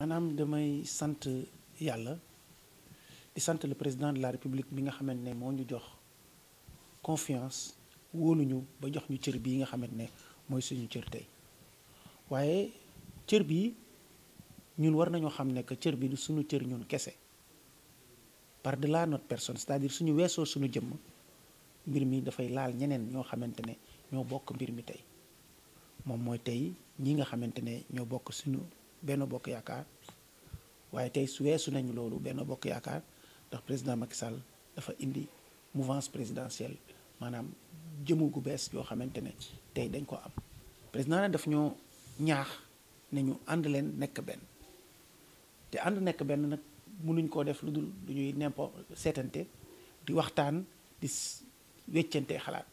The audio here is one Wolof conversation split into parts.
maanaam damay sant yàlla di sant le président de la république bi nga xamante ne moo ñu jox confiance wóoluñu ba jox ñu cër bii nga xamante ne mooy suñu cër tey waaye cër bi ñun war nañoo xam ne que cër bi du suñu cër ñun kese par delà notre personne c'est-à-dire suñu weesoo suñu jëmm mbir mi dafay laal ñeneen ñoo xamante ne ñoo bokk mbir mi tey moom mooy tey ñi nga xamante ne ñoo bokk suñu benn bokk yaakaar waaye tey su weesu nañu loolu benn bokk yaakaar ndax président Macky Sall dafa indi mouvance présidentielle maanaam jëmu gu bees yoo xamante ne tey dañ ko am président ne daf ñoo ñaax ne ñu ànd leen nekk benn te ànd nekk benn nag mënuñ koo def lu dul lu ñuy n'importe seetante di waxtaan di weccante xalaat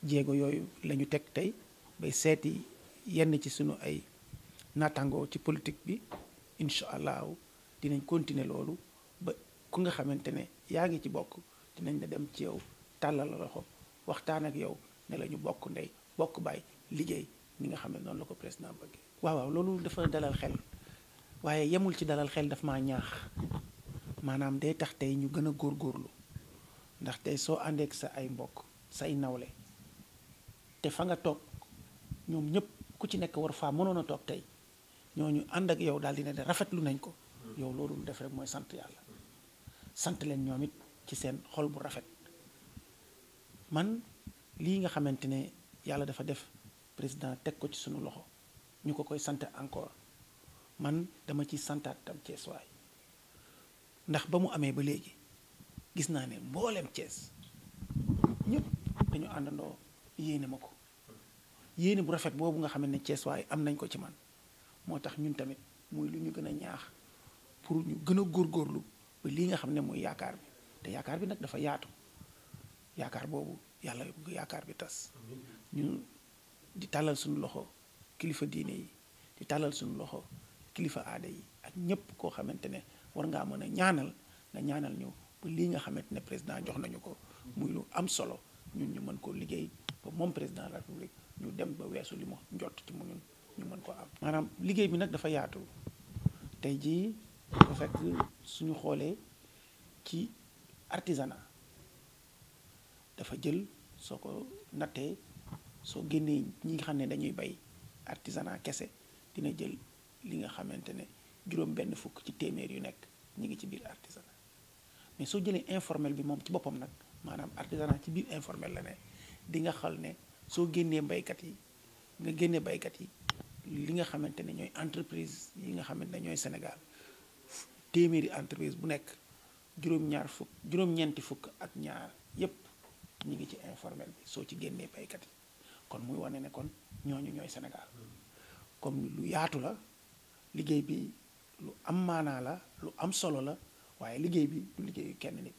jéego yooyu la ñu teg tey bay seeti yenn ci sunu ay naataangoo ci politique bi incha allahu dinañ continuer loolu ba ku nga xamante ne yaa ngi ci bokk dinañ la dem ci yow tàllal la loxo waxtaan ak yow ne la ñu bokk ndey bokk baay liggéey ni nga xam ne noonu la ko président bëggee. waaw loolu dafa dalal xel waaye yemul ci dalal xel daf maa ñaax maanaam day tax tey ñu gën a góorgóorlu ndax tey soo àndeek sa ay mbokk say nawle te fa nga toog ñoom ñëpp ku ci nekk war faa mënoon a toog tey ñooñu ànd ak yow daal di ne de rafetlu nañ ko yow loolu def rek mooy sant yàlla sant leen ñoom it ci seen xol bu rafet man lii nga xamante ne yàlla dafa def président teg ko ci sunu loxo ñu ko koy sant encore man dama ci santaat tam Thiès waay ndax ba mu amee ba léegi gis naa ne mbooleem Thiès ñëpp dañu àndandoo yéene ma ko yéene bu rafet boobu nga xam ne Thiès waay am nañ ko ci man moo tax ñun tamit muy lu ñu gën a ñaax pour ñu gën a góorgóorlu ba lii nga xam ne mooy yaakaar bi te yaakaar bi nag dafa yaatu yaakaar boobu yàlla bëgg yaakaar bi tas ñu di tàllal suñu loxo kilifa diine yi di tàllal suñu loxo kilifa aada yi ak ñépp koo xamante ne war ngaa mën a ñaanal nga ñaanal ñu ba lii nga xamante ne président jox nañu ko muy lu am solo ñun ñu mën koo liggéey ba moom président de la république ñu dem ba weesu li mu njott ci mu ñun ñu mën ko am maanaam liggéey bi nag dafa yaatu tey jii dafa fekk suñu xoolee ci artisanat dafa jël soo ko nattee soo génnee ñi nga xam ne dañuy bay artisanat kese dina jël li nga xamante ne juróom benn fukk ci téeméer yu nekk ñi ngi ci biir artisanat mais soo jëlee informel bi moom ci boppam nag maanaam artisanat ci biir informel la ne di nga xal ne soo génnee baykat yi nga génne baykat yi li nga xamante ne ñooy entreprise yi nga xamante ne ñooy Sénégal téeméeri entreprise bu nekk juróom-ñeenti fukk ak ñaar yépp ñi ngi ci informel bi soo ci génnee baykat yi kon muy wane ne kon ñooñu ñooy Sénégal comme lu yaatu la liggéey bi lu am maanaa la lu am solo la waaye liggéey bi du liggéeyu kenn nit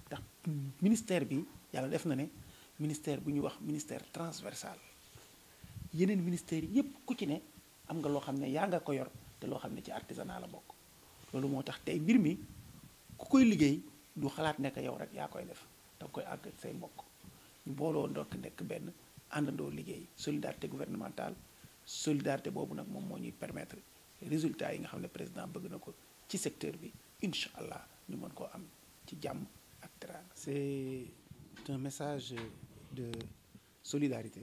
ndax ministère bi yàlla def na ne ministère bu ñuy wax ministère transversal yeneen ministères yépp ku ci ne am nga loo xam ne yaa nga ko yor te loo xam ne ci artisanat la bokk loolu moo tax tey mbir mi ku koy liggéey du xalaat nekk yow rek yaa koy def danga koy àgg say mbokk ñu booloo ndokk nekk benn àndandoo liggéey solidarité gouvernementale solidarité boobu nag moom moo ñuy permettre résultats yi nga xam ne président bëgg na ko ci secteur bi incha allah ñu mën koo am ci jàmm ak teraanga. C'est un message de solidarité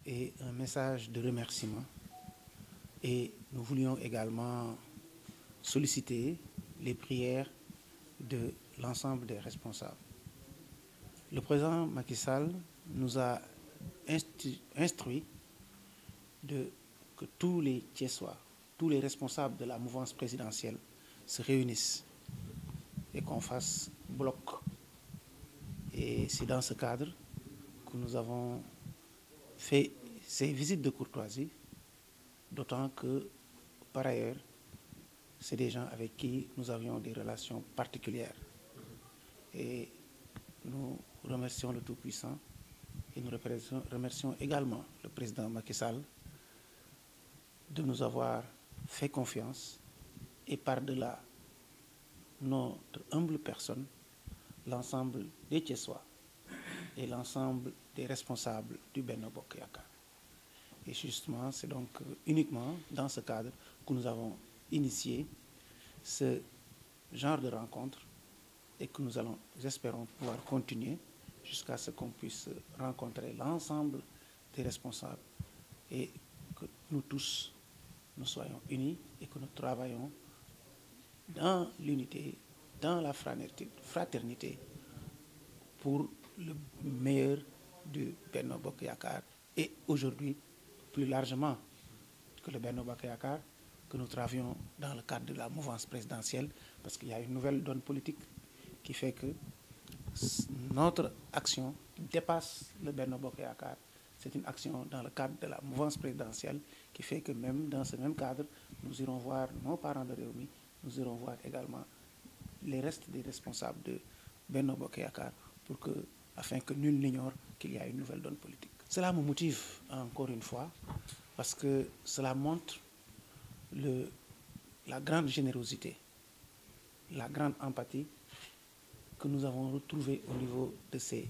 et un message de remerciement et nous voulions également solliciter les prières de l'ensemble des responsables. Le président Macky Sall nous a instruit que tous les Thiessois, tous les responsables de la mouvance présidentielle se réunissent et qu'on fasse bloc. Et c'est dans ce cadre que nous avons fait ces visites de courtoisie, d'autant que, par ailleurs, c'est des gens avec qui nous avions des relations particulières. Et nous remercions le Tout-Puissant et nous remercions également le président Macky Sall de nous avoir fait confiance et par-delà notre humble personne, l'ensemble des Thiessois et l'ensemble des responsables du Benno Bokk Yakaar. Et justement, c'est donc uniquement dans ce cadre que nous avons initié ce genre de rencontre et que nous espérons pouvoir continuer jusqu'à ce qu'on puisse rencontrer l'ensemble des responsables et que nous tous, nous soyons unis et que nous travaillons dans l'unité, dans la fraternité pour le meilleur du Benno Bokk Yakaar et aujourd'hui, plus largement que le Benno Bokk Yakaar, que nous travaillons dans le cadre de la mouvance présidentielle parce qu'il y a une nouvelle donne politique qui fait que notre action dépasse le Benno Bokk Yakaar. C'est une action dans le cadre de la mouvance présidentielle qui fait que même dans ce même cadre, nous irons voir nos parents de Rewmi, nous irons voir également les restes des responsables de Benno Bokk Yakaar afin que nul n'ignore qu'il y a une nouvelle donne politique. Cela me motive encore une fois parce que cela montre la grande générosité, la grande empathie que nous avons retrouvée au niveau de ces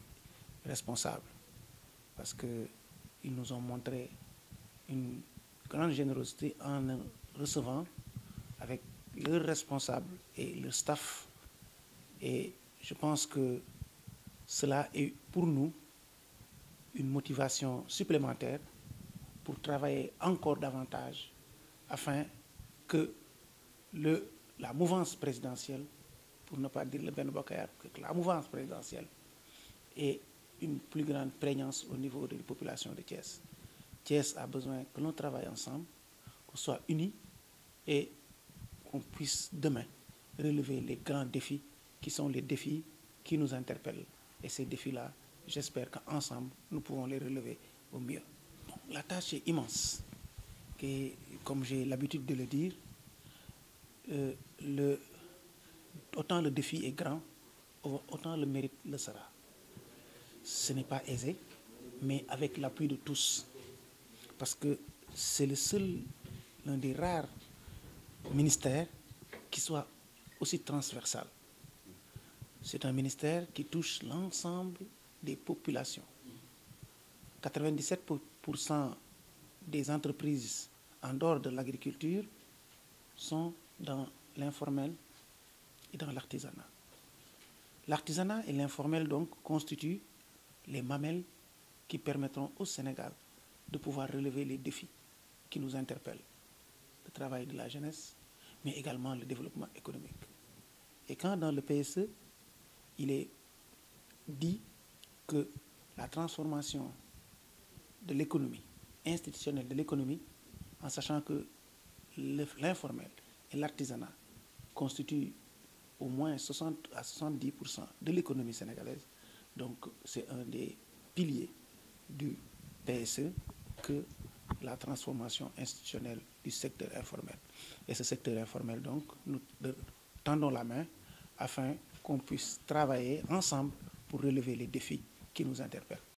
responsables. Parce qu'ils nous ont montré une grande générosité en recevant avec leurs responsables et le staff. Et je pense que cela est pour nous une motivation supplémentaire pour travailler encore davantage afin que la mouvance présidentielle, pour ne pas dire le Benno Bokk Yakaar, que la mouvance présidentielle ait une plus grande prégnance au niveau de la population de Thiès. Thiès a besoin que l'on travaille ensemble, qu'on soit unis et qu'on puisse demain relever les grands défis qui sont les défis qui nous interpellent. Et ces défis-là, j'espère qu'ensemble, nous pouvons les relever au mieux. La tâche est immense. Et comme j'ai l'habitude de le dire, autant le défi est grand, autant le mérite le sera. Ce n'est pas aisé, mais avec l'appui de tous. Parce que c'est l'un des rares ministères qui soit aussi transversal. C'est un ministère qui touche l'ensemble des populations. 97% des entreprises en dehors de l'agriculture sont dans l'informel et dans l'artisanat. L'artisanat et l'informel, donc, constituent les mamelles qui permettront au Sénégal de pouvoir relever les défis qui nous interpellent. Le travail de la jeunesse, mais également le développement économique. Et quand dans le PSE, il est dit que la transformation de l'économie, institutionnelle de l'économie, en sachant que l'informel et l'artisanat constituent au moins 60 à 70% de l'économie sénégalaise. Donc c'est un des piliers du PSE que la transformation institutionnelle du secteur informel. Et ce secteur informel, donc, nous tendons la main afin qu'on puisse travailler ensemble pour relever les défis qui nous interpellent.